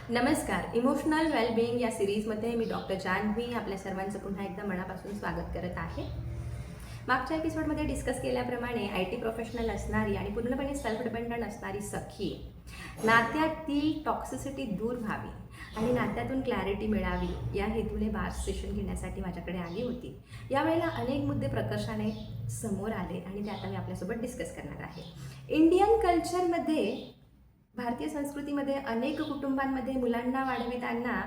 नमस्कार. Emotional wellbeing या सिरीजमध्ये मी डॉक्टर जान्हवी आपल्या सर्वांचं पुन्हा एकदा मनापासून स्वागत करत आहे. मागच्या एपिसोडमध्ये डिस्कस केल्याप्रमाणे IT प्रोफेशनल असणारी आणि पूर्णपणे सेल्फ डिपेंडंट असणारी सखी नात्यातील टॉक्सिसिटी दूर व्हावी आणि नात्यातून क्लॅरिटी मिळावी या हेतूने बार्स सेशन घेण्यासाठी माझ्याकडे आली होती. यावेळेला अनेक मुद्दे प्रकर्षाने समोर आले आणि ते आता मी आपल्यासोबत डिस्कस करणार आहे. इंडियन कल्चरमध्ये, भारतीय संस्कृतीमध्ये अनेक कुटुंबांमध्ये मुलांना वाढविताना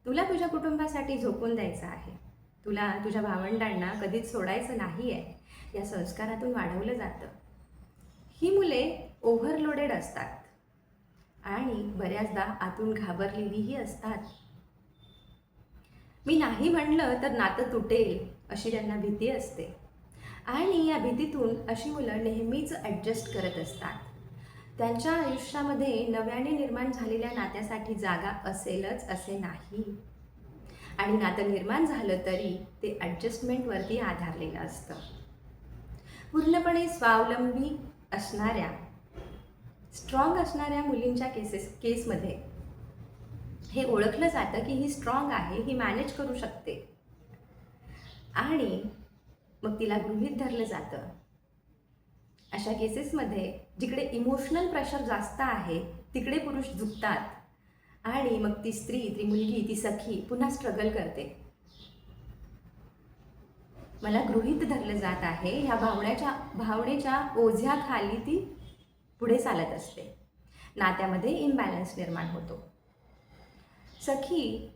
तुला तुझ्या कुटुंबासाठी झोकून द्यायचं आहे, तुला तुझ्या भावंडांना कधीच सोडायचं नाही आहे, या संस्कारातून वाढवलं जातं. ही मुले ओव्हरलोडेड असतात आणि बऱ्याचदा आतून घाबरलेलीही असतात. मी नाही म्हणलं तर नातं तुटेल अशी त्यांना भीती असते आणि या भीतीतून अशी मुलं नेहमीच ॲडजस्ट करत असतात. त्यांच्या आयुष्यामध्ये नव्याने निर्माण झालेल्या नात्यासाठी जागा असेलच असे नाही आणि नातं निर्माण झालं तरी ते ॲडजस्टमेंटवरती आधारलेलं असतं. पूर्णपणे स्वावलंबी असणाऱ्या, स्ट्रॉंग असणाऱ्या मुलींच्या केसमध्ये हे ओळखलं जातं की ही स्ट्रॉंग आहे, ही मॅनेज करू शकते आणि मग तिला गृहीत धरलं जातं. अशा केसेसमध्ये जिकडे इमोशनल प्रेशर जास्त आहे तिकडे पुरुष झुकतात आणि मग ती स्त्री, ती मुलगी, ती सखी पुन्हा स्ट्रगल करते. मला गृहीत धरलं जात आहे ह्या भावनेच्या ओझ्याखाली ती पुढे चालत असते. नात्यामध्ये इम्बॅलन्स निर्माण होतो. सखी,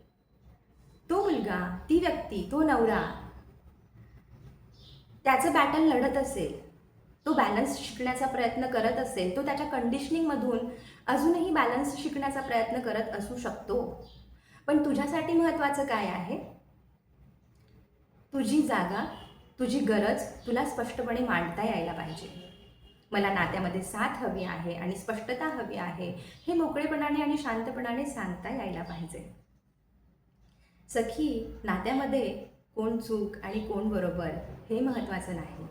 तो मुलगा, ती व्यक्ती, तो नवरा त्याचं बॅटल लढत असेल, तो बॅलन्स शिकण्याचा प्रयत्न करत असेल, तो त्याच्या कंडिशनिंगमधून अजूनही बॅलन्स शिकण्याचा प्रयत्न करत असू शकतो. पण तुझ्यासाठी महत्त्वाचं काय आहे? तुझी जागा, तुझी गरज तुला स्पष्टपणे मांडता यायला पाहिजे. मला नात्यामध्ये साथ हवी आहे आणि स्पष्टता हवी आहे हे मोकळेपणाने आणि शांतपणाने सांगता यायला पाहिजे. सखी, नात्यामध्ये कोण चूक आणि कोण बरोबर हे महत्त्वाचं नाही,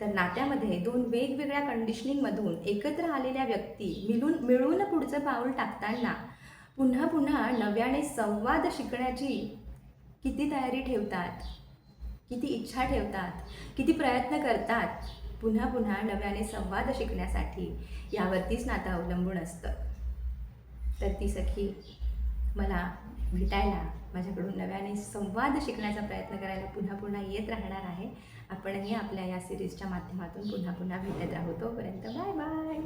तर नात्यामध्ये दोन वेगवेगळ्या कंडिशनिंगमधून एकत्र आलेल्या व्यक्ती मिळून पुढचं पाऊल टाकताना पुन्हा पुन्हा नव्याने संवाद शिकण्याची किती तयारी ठेवतात, किती इच्छा ठेवतात, किती प्रयत्न करतात पुन्हा पुन्हा नव्याने संवाद शिकण्यासाठी, यावरतीच नातं अवलंबून असतं. तर ती सखी मला भेटायला, माझ्याकडून नव्याने संवाद शिकण्याचा प्रयत्न करायला पुन्हा पुन्हा येत राहणार आहे. आपणही आपल्या या सिरीजच्या माध्यमातून पुन्हा पुन्हा भेटत राहू. तोपर्यंत बाय बाय.